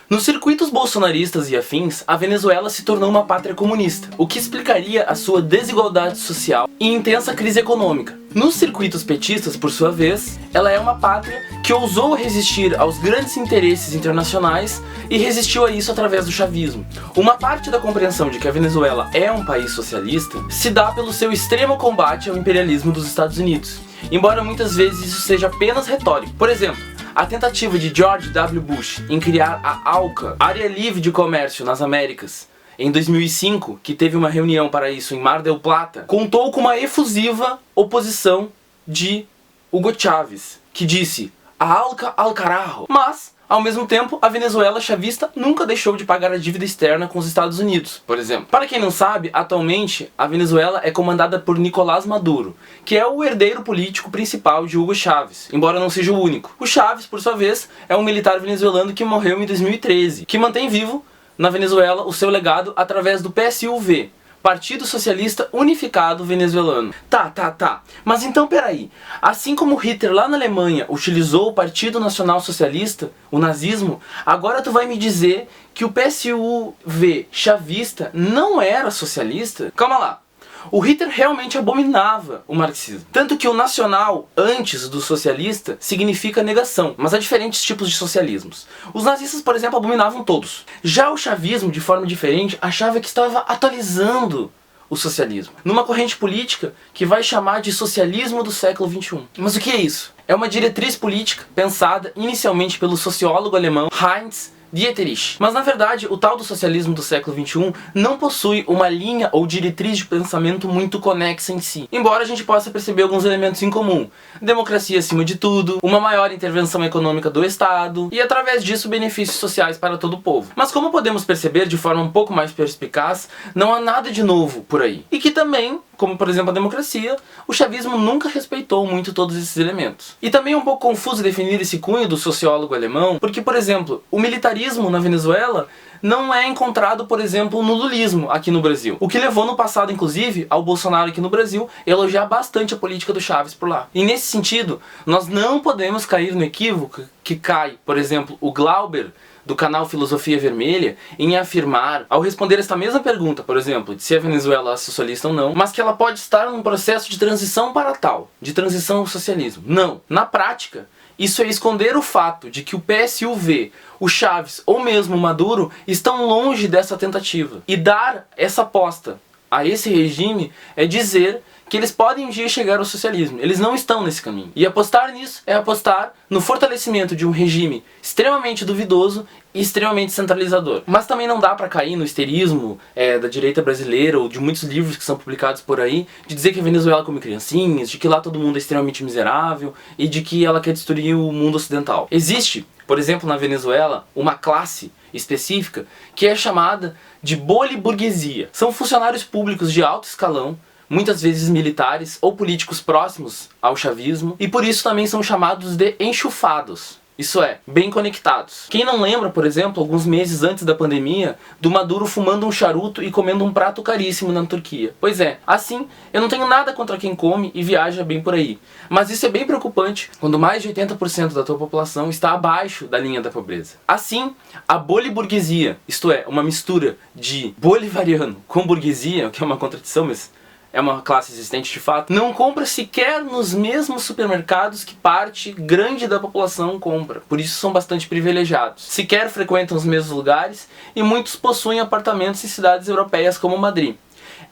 Nos circuitos bolsonaristas e afins, a Venezuela se tornou uma pátria comunista, o que explicaria a sua desigualdade social e intensa crise econômica. Nos circuitos petistas, por sua vez, ela é uma pátria que ousou resistir aos grandes interesses internacionais e resistiu a isso através do chavismo. Uma parte da compreensão de que a Venezuela é um país socialista se dá pelo seu extremo combate ao imperialismo dos Estados Unidos, embora muitas vezes isso seja apenas retórico. Por exemplo, a tentativa de George W. Bush em criar a ALCA, Área Livre de Comércio nas Américas, em 2005, que teve uma reunião para isso em Mar del Plata, contou com uma efusiva oposição de Hugo Chávez, que disse "a ALCA al carajo". Mas, ao mesmo tempo, a Venezuela chavista nunca deixou de pagar a dívida externa com os Estados Unidos, por exemplo. Para quem não sabe, atualmente a Venezuela é comandada por Nicolás Maduro, que é o herdeiro político principal de Hugo Chávez, embora não seja o único. O Chávez, por sua vez, é um militar venezuelano que morreu em 2013, que mantém vivo na Venezuela o seu legado através do PSUV, Partido Socialista Unificado Venezuelano. Tá. Mas então peraí. Assim como Hitler lá na Alemanha utilizou o Partido Nacional Socialista, o nazismo, agora tu vai me dizer que o PSUV chavista não era socialista? Calma lá. O Hitler realmente abominava o marxismo. Tanto que o nacional, antes do socialista, significa negação. Mas há diferentes tipos de socialismos. Os nazistas, por exemplo, abominavam todos. Já o chavismo, de forma diferente, achava que estava atualizando o socialismo, numa corrente política que vai chamar de socialismo do século XXI. Mas o que é isso? É uma diretriz política pensada inicialmente pelo sociólogo alemão Heinz Dieterich. Mas na verdade, o tal do socialismo do século XXI não possui uma linha ou diretriz de pensamento muito conexa em si, embora a gente possa perceber alguns elementos em comum. Democracia acima de tudo, uma maior intervenção econômica do Estado e através disso benefícios sociais para todo o povo. Mas como podemos perceber de forma um pouco mais perspicaz, não há nada de novo por aí. E que também, como por exemplo a democracia, o chavismo nunca respeitou muito todos esses elementos. E também é um pouco confuso definir esse cunho do sociólogo alemão, porque por exemplo, o militarismo na Venezuela não é encontrado, por exemplo, no lulismo aqui no Brasil. O que levou no passado, inclusive, ao Bolsonaro aqui no Brasil elogiar bastante a política do Chávez por lá. E nesse sentido, nós não podemos cair no equívoco que cai, por exemplo, o Glauber, do canal Filosofia Vermelha, em afirmar, ao responder esta mesma pergunta, por exemplo, de se a Venezuela é socialista ou não, mas que ela pode estar num processo de transição para tal, de transição ao socialismo. Não. Na prática, isso é esconder o fato de que o PSUV, o Chávez ou mesmo o Maduro estão longe dessa tentativa. E dar essa aposta a esse regime é dizer que eles podem um dia chegar ao socialismo. Eles não estão nesse caminho. E apostar nisso é apostar no fortalecimento de um regime extremamente duvidoso e extremamente centralizador. Mas também não dá pra cair no histerismo da direita brasileira ou de muitos livros que são publicados por aí, de dizer que a Venezuela come criancinhas, de que lá todo mundo é extremamente miserável e de que ela quer destruir o mundo ocidental. Existe, por exemplo, na Venezuela, uma classe específica que é chamada de boliburguesia. São funcionários públicos de alto escalão, muitas vezes militares ou políticos próximos ao chavismo, e por isso também são chamados de enchufados. Isso é, bem conectados. Quem não lembra, por exemplo, alguns meses antes da pandemia, do Maduro fumando um charuto e comendo um prato caríssimo na Turquia? Pois é, assim, eu não tenho nada contra quem come e viaja bem por aí. Mas isso é bem preocupante quando mais de 80% da tua população está abaixo da linha da pobreza. Assim, a boliburguesia, isto é, uma mistura de bolivariano com burguesia, o que é uma contradição, mas é uma classe existente de fato, não compra sequer nos mesmos supermercados que parte grande da população compra. Por isso são bastante privilegiados. Sequer frequentam os mesmos lugares e muitos possuem apartamentos em cidades europeias como Madrid.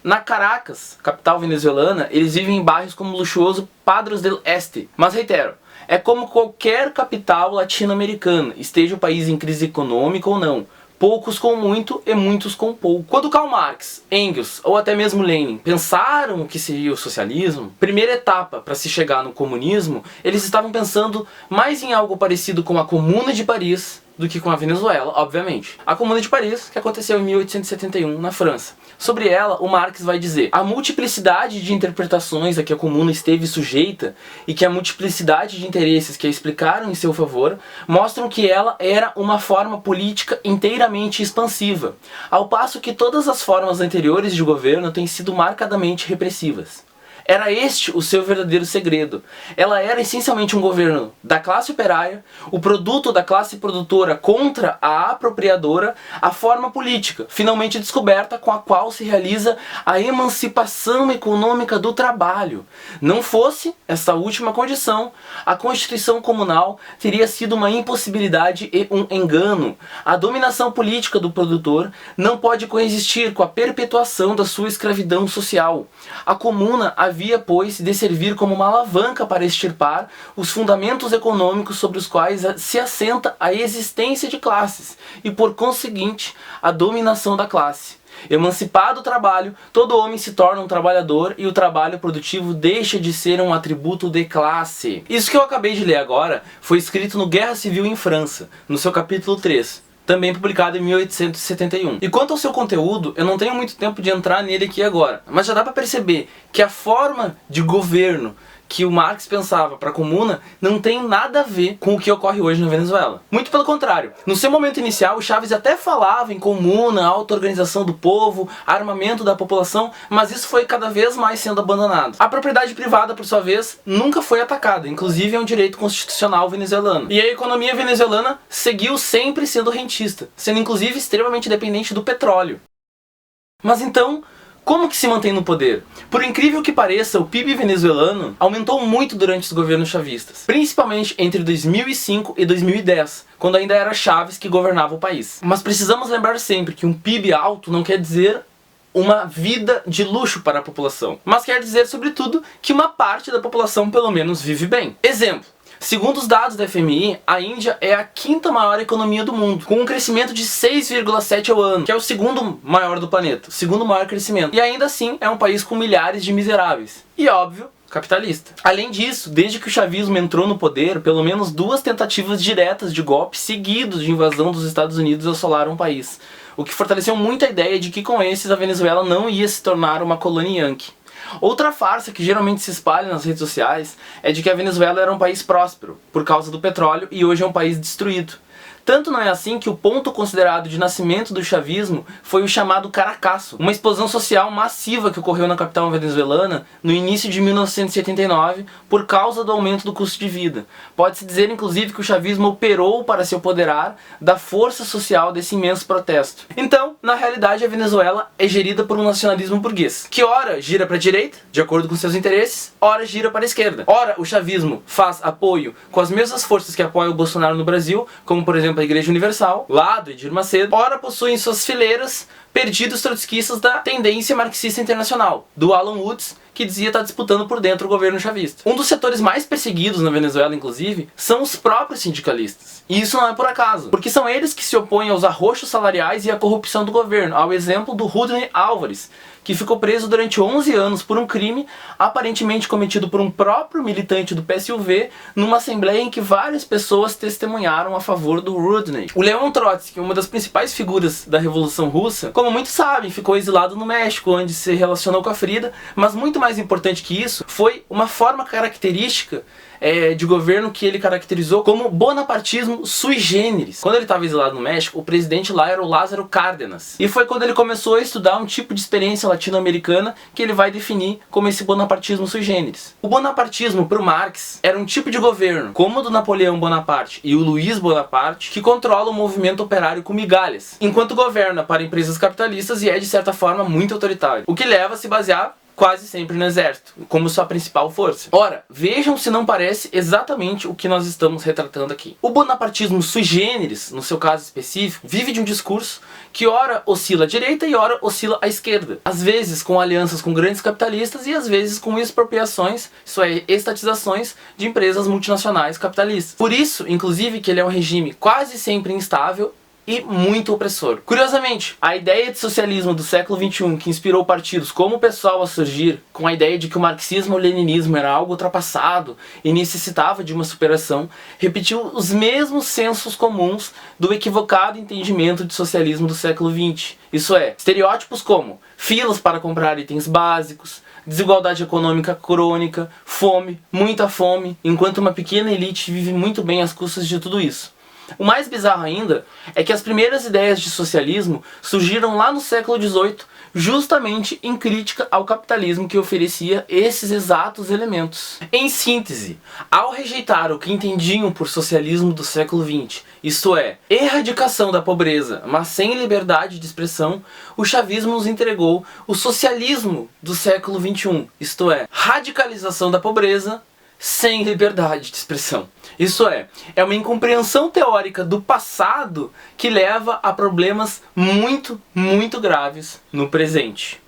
Na Caracas, capital venezuelana, eles vivem em bairros como o luxuoso Padrões del Este. Mas reitero, é como qualquer capital latino-americana, esteja o país em crise econômica ou não. Poucos com muito e muitos com pouco. Quando Karl Marx, Engels ou até mesmo Lenin pensaram o que seria o socialismo, primeira etapa para se chegar no comunismo, eles estavam pensando mais em algo parecido com a Comuna de Paris do que com a Venezuela, obviamente. A Comuna de Paris, que aconteceu em 1871 na França. Sobre ela, o Marx vai dizer: a multiplicidade de interpretações a que a Comuna esteve sujeita e que a multiplicidade de interesses que a explicaram em seu favor mostram que ela era uma forma política inteiramente expansiva, ao passo que todas as formas anteriores de governo têm sido marcadamente repressivas. Era este o seu verdadeiro segredo. Ela era essencialmente um governo da classe operária, o produto da classe produtora contra a apropriadora, a forma política, finalmente descoberta, com a qual se realiza a emancipação econômica do trabalho. Não fosse essa última condição, a Constituição Comunal teria sido uma impossibilidade e um engano. A dominação política do produtor não pode coexistir com a perpetuação da sua escravidão social. A comuna havia, pois, de servir como uma alavanca para extirpar os fundamentos econômicos sobre os quais se assenta a existência de classes e, por conseguinte, a dominação da classe. Emancipado o trabalho, todo homem se torna um trabalhador e o trabalho produtivo deixa de ser um atributo de classe. Isso que eu acabei de ler agora foi escrito no Guerra Civil em França, no seu capítulo 3. Também publicado em 1871. E quanto ao seu conteúdo, eu não tenho muito tempo de entrar nele aqui agora, mas já dá para perceber que a forma de governo que o Marx pensava para a comuna não tem nada a ver com o que ocorre hoje na Venezuela. Muito pelo contrário. No seu momento inicial, o Chávez até falava em comuna, auto-organização do povo, armamento da população, mas isso foi cada vez mais sendo abandonado. A propriedade privada, por sua vez, nunca foi atacada, inclusive é um direito constitucional venezuelano. E a economia venezuelana seguiu sempre sendo rentista, sendo inclusive extremamente dependente do petróleo. Mas então, como que se mantém no poder? Por incrível que pareça, o PIB venezuelano aumentou muito durante os governos chavistas, principalmente entre 2005 e 2010, quando ainda era Chávez que governava o país. Mas precisamos lembrar sempre que um PIB alto não quer dizer uma vida de luxo para a população, mas quer dizer, sobretudo, que uma parte da população pelo menos vive bem. Exemplo. Segundo os dados da FMI, a Índia é a quinta maior economia do mundo, com um crescimento de 6,7 ao ano, que é o segundo maior do planeta, o segundo maior crescimento. E ainda assim é um país com milhares de miseráveis. E óbvio, capitalista. Além disso, desde que o chavismo entrou no poder, pelo menos 2 tentativas diretas de golpe seguidos de invasão dos Estados Unidos assolaram o país, o que fortaleceu muito a ideia de que com esses a Venezuela não ia se tornar uma colônia yankee. Outra farsa que geralmente se espalha nas redes sociais é de que a Venezuela era um país próspero, por causa do petróleo, e hoje é um país destruído. Tanto não é assim que o ponto considerado de nascimento do chavismo foi o chamado Caracaço, uma explosão social massiva que ocorreu na capital venezuelana no início de 1979 por causa do aumento do custo de vida. Pode-se dizer inclusive que o chavismo operou para se apoderar da força social desse imenso protesto. Então, na realidade, a Venezuela é gerida por um nacionalismo burguês, que ora gira para a direita, de acordo com seus interesses, ora gira para a esquerda. Ora, o chavismo faz apoio com as mesmas forças que apoiam o Bolsonaro no Brasil, como por exemplo a Igreja Universal, lá do Edir Macedo, ora possui em suas fileiras perdidos trotskistas da tendência marxista internacional, do Alan Woods, que dizia estar disputando por dentro o governo chavista. Um dos setores mais perseguidos na Venezuela, inclusive, são os próprios sindicalistas. E isso não é por acaso, porque são eles que se opõem aos arroxos salariais e à corrupção do governo, ao exemplo do Rudney Álvares, que ficou preso durante 11 anos por um crime aparentemente cometido por um próprio militante do PSUV numa assembleia em que várias pessoas testemunharam a favor do Rudney. O Leon Trotsky, uma das principais figuras da Revolução Russa, como muitos sabem, ficou exilado no México, onde se relacionou com a Frida, mas muito mais importante que isso, foi uma forma característica de governo que ele caracterizou como bonapartismo sui generis. Quando ele estava exilado no México, o presidente lá era o Lázaro Cárdenas. E foi quando ele começou a estudar um tipo de experiência latino-americana que ele vai definir como esse bonapartismo sui generis. O bonapartismo, para o Marx, era um tipo de governo, como o do Napoleão Bonaparte e o Luiz Bonaparte, que controla o movimento operário com migalhas, enquanto governa para empresas capitalistas e é, de certa forma, muito autoritário. O que leva a se basear quase sempre no exército, como sua principal força. Ora, vejam se não parece exatamente o que nós estamos retratando aqui. O bonapartismo sui generis, no seu caso específico, vive de um discurso que ora oscila à direita e ora oscila à esquerda. Às vezes com alianças com grandes capitalistas e às vezes com expropriações, isso é, estatizações de empresas multinacionais capitalistas. Por isso, inclusive, que ele é um regime quase sempre instável e muito opressor. Curiosamente, a ideia de socialismo do século XXI, que inspirou partidos como o PSOL a surgir, com a ideia de que o marxismo ou leninismo era algo ultrapassado e necessitava de uma superação, repetiu os mesmos sensos comuns do equivocado entendimento de socialismo do século XX. Isso é, estereótipos como filas para comprar itens básicos, desigualdade econômica crônica, fome, muita fome, enquanto uma pequena elite vive muito bem às custas de tudo isso. O mais bizarro ainda é que as primeiras ideias de socialismo surgiram lá no século XVIII justamente em crítica ao capitalismo que oferecia esses exatos elementos. Em síntese, ao rejeitar o que entendiam por socialismo do século XX, isto é, erradicação da pobreza, mas sem liberdade de expressão, o chavismo nos entregou o socialismo do século XXI, isto é, radicalização da pobreza sem liberdade de expressão. Isso é uma incompreensão teórica do passado que leva a problemas muito graves no presente.